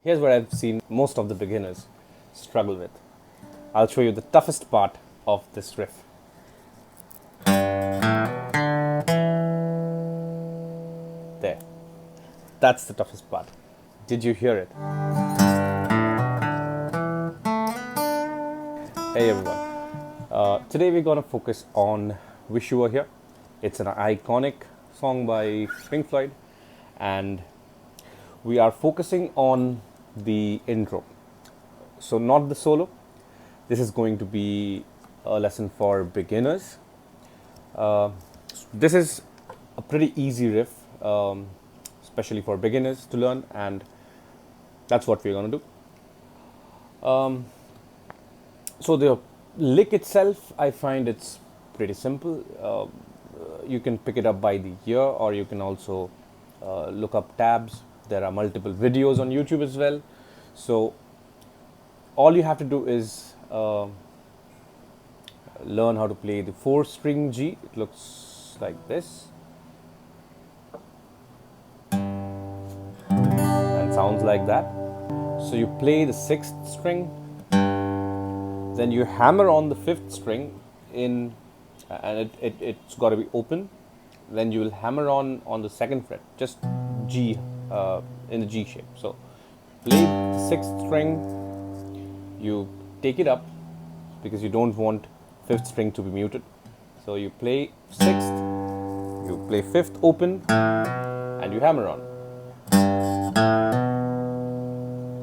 Here's what I've seen most of the beginners struggle with. I'll show you the toughest part of this riff. There. That's the toughest part. Did you hear it? Hey everyone. Today we're going to focus on Wish You Were Here. It's an iconic song by Pink Floyd, and we are focusing on the intro. So not the solo. This is going to be a lesson for beginners. This is a pretty easy riff, especially for beginners to learn, and that's what we're going to do. So the lick itself, I find it's pretty simple. You can pick it up by the ear, or you can also look up tabs. There are multiple videos on YouTube as well. So all you have to do is learn how to play the 4-string G. It looks like this and sounds like that. So you play the 6th string, then you hammer on the 5th string in, and it's got to be open. Then you will hammer on the 2nd fret, just G, in the G shape. So play the 6th string, you take it up because you don't want 5th string to be muted. So you play 6th, you play 5th open, and you hammer on.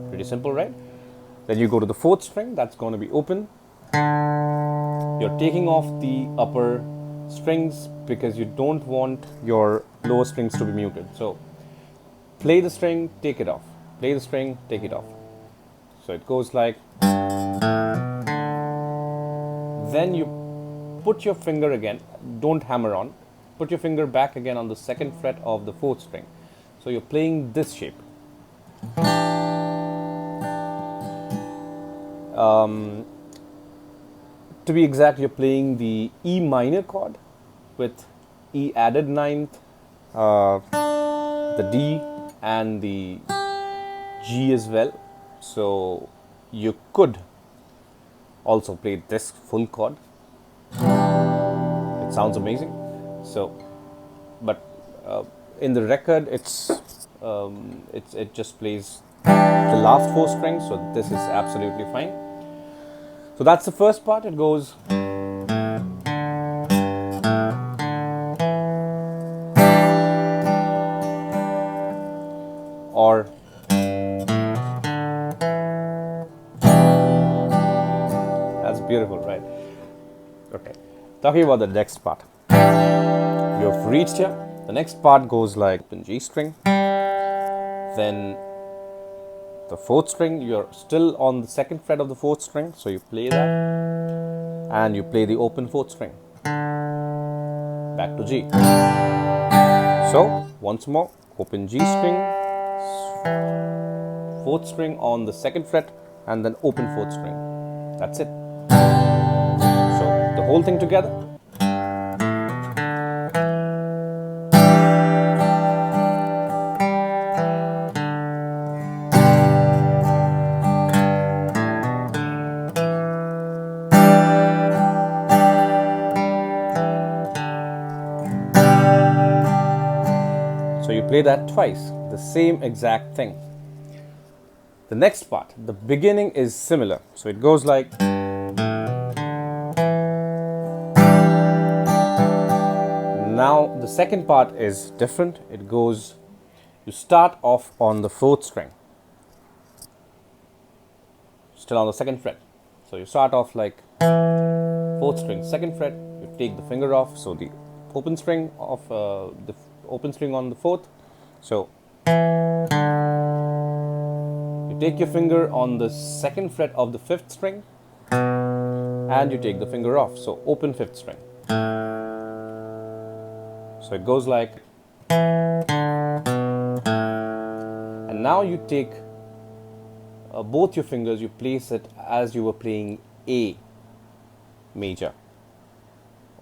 Pretty simple, right? Then you go to the 4th string, that's going to be open. You're taking off the upper strings because you don't want your lower strings to be muted. So play the string, take it off. Play the string, take it off. So it goes like. Then you put your finger again, don't hammer on, put your finger back again on the 2nd fret of the 4th string. So you're playing this shape. To be exact, you're playing the E minor chord with E added 9th, the D and the G as well. So you could also play this full chord. It sounds amazing. So, but in the record, it just plays the last 4 strings. So this is absolutely fine. So that's the first part. It goes. Or that's beautiful, right? Okay. Talking about the next part. You have reached here. The next part goes like open G string. Then the 4th string, you're still on the 2nd fret of the 4th string, so you play that, and you play the open 4th string, back to G. So once more, open G string, 4th string on the 2nd fret, and then open 4th string. That's it. So the whole thing together. So you play that twice, the same exact thing. The next part, the beginning is similar. So it goes like. Now the second part is different. It goes, you start off on the 4th string, still on the 2nd fret. So you start off like 4th string, 2nd fret, you take the finger off. So the open string of the open string on the 4th. So you take your finger on the 2nd fret of the 5th string, and you take the finger off. So open 5th string. So it goes like. And now you take both your fingers, you place it as you were playing A major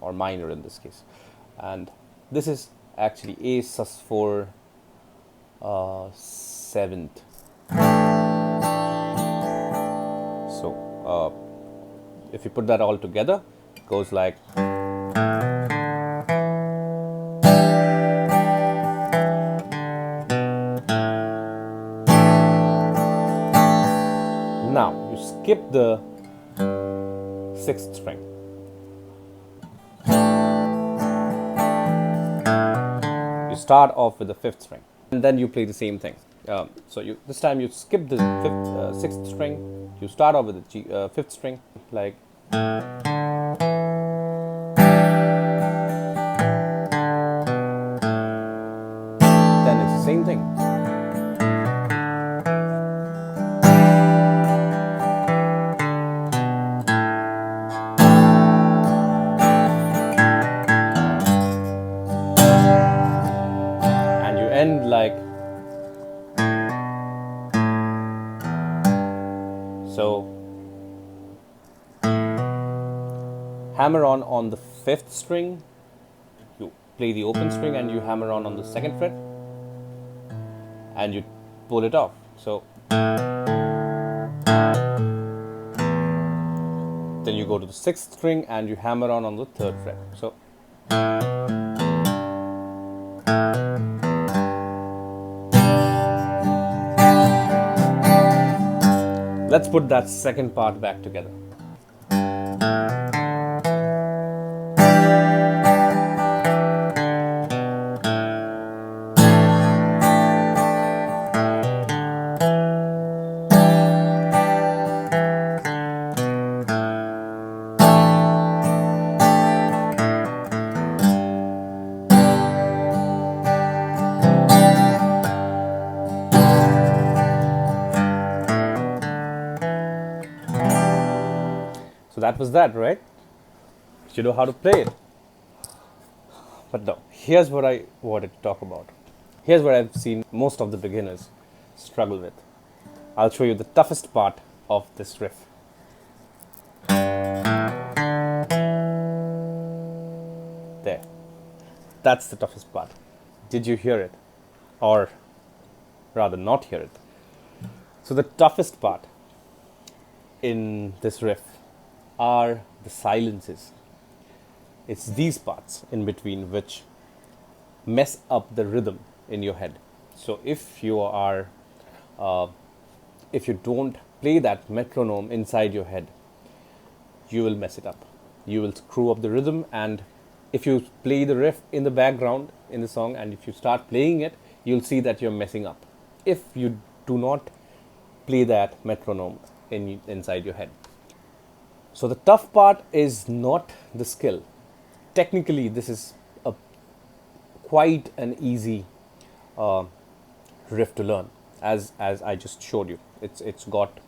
or minor in this case, and this is actually A sus4 7th. if you put that all together, it goes like. Now you skip the sixth string. You start off with the fifth string, and then you play the same thing. So this time you skip the sixth string. You start off with the fifth string, like. Then it's the same thing. And you end like. So hammer on the fifth string, you play the open string, and you hammer on the second fret, and you pull it off. So then you go to the sixth string and you hammer on the third fret. So let's put that second part back together. So that was that, right? You know how to play it. But no, here's what I wanted to talk about. Here's what I've seen most of the beginners struggle with. I'll show you the toughest part of this riff. There. That's the toughest part. Did you hear it? Or rather, not hear it. So the toughest part in this riff are the silences. It's these parts in between which mess up the rhythm in your head. So if you don't play that metronome inside your head, you will mess it up. You will screw up the rhythm, and if you play the riff in the background in the song, and if you start playing it, you'll see that you're messing up if you do not play that metronome inside your head. So the tough part is not the skill. Technically, this is quite an easy riff to learn, as I just showed you. It's got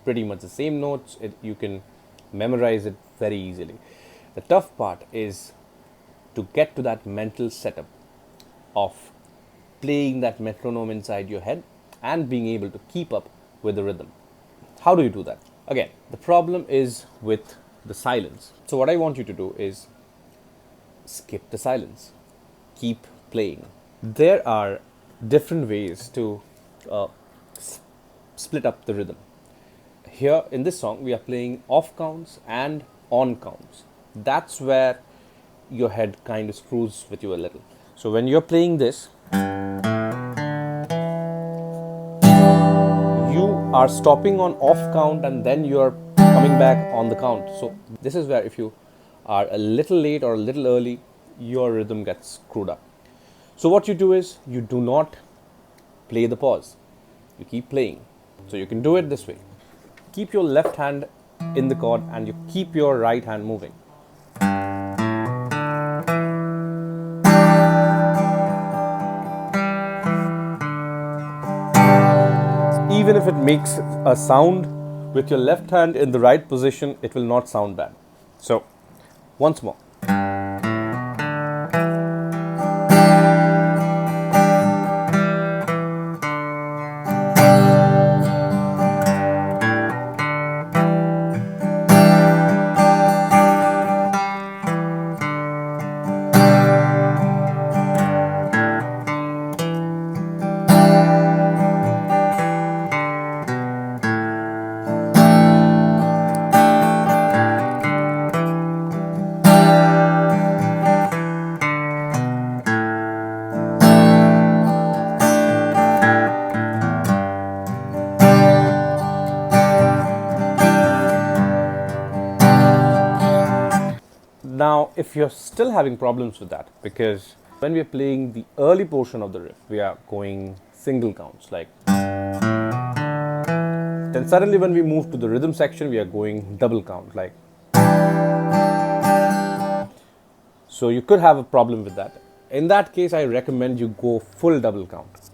pretty much the same notes. You can memorize it very easily. The tough part is to get to that mental setup of playing that metronome inside your head and being able to keep up with the rhythm. How do you do that? Again, the problem is with the silence. So what I want you to do is skip the silence. Keep playing. There are different ways to split up the rhythm. Here in this song, we are playing off counts and on counts. That's where your head kind of screws with you a little. So when you're playing this, you are stopping on off count and then you're coming back on the count. So this is where if you are a little late or a little early, your rhythm gets screwed up. So what you do is you do not play the pause. You keep playing. So you can do it this way. Keep your left hand in the chord and you keep your right hand moving. Even if it makes a sound with your left hand in the right position, it will not sound bad. So, once more. if you're still having problems with that, because when we are playing the early portion of the riff, we are going single counts, like, then suddenly when we move to the rhythm section, we are going double count, like. So you could have a problem with that. In that case, I recommend you go full double count.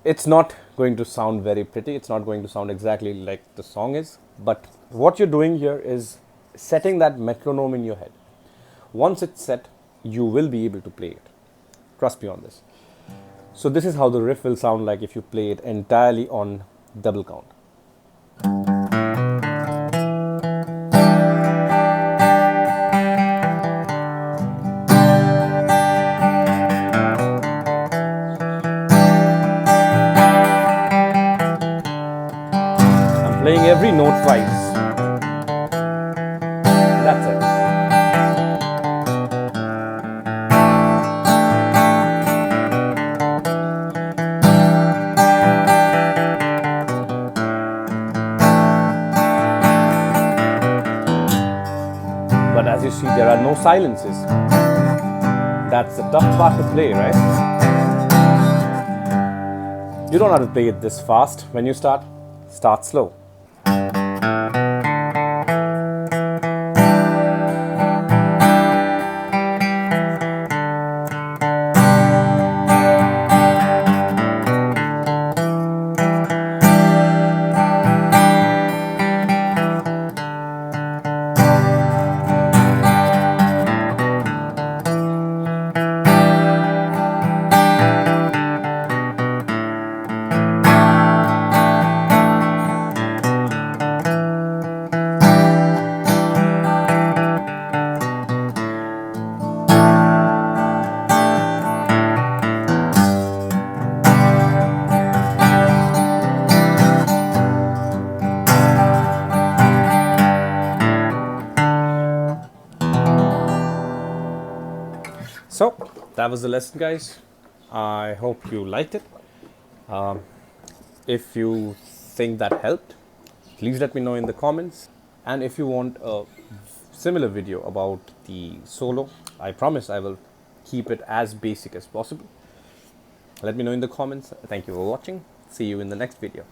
It's not going to sound very pretty. It's not going to sound exactly like the song is. But what you're doing here is setting that metronome in your head. Once it's set, you will be able to play it. Trust me on this. So this is how the riff will sound like if you play it entirely on double count. I'm playing every note twice. That's it. But as you see, there are no silences. That's the tough part to play, right? You don't have to play it this fast when you start. Start slow. So that was the lesson, guys. I hope you liked it. If you think that helped, please let me know in the comments. And if you want a similar video about the solo, I promise I will keep it as basic as possible. Let me know in the comments. Thank you for watching. See you in the next video.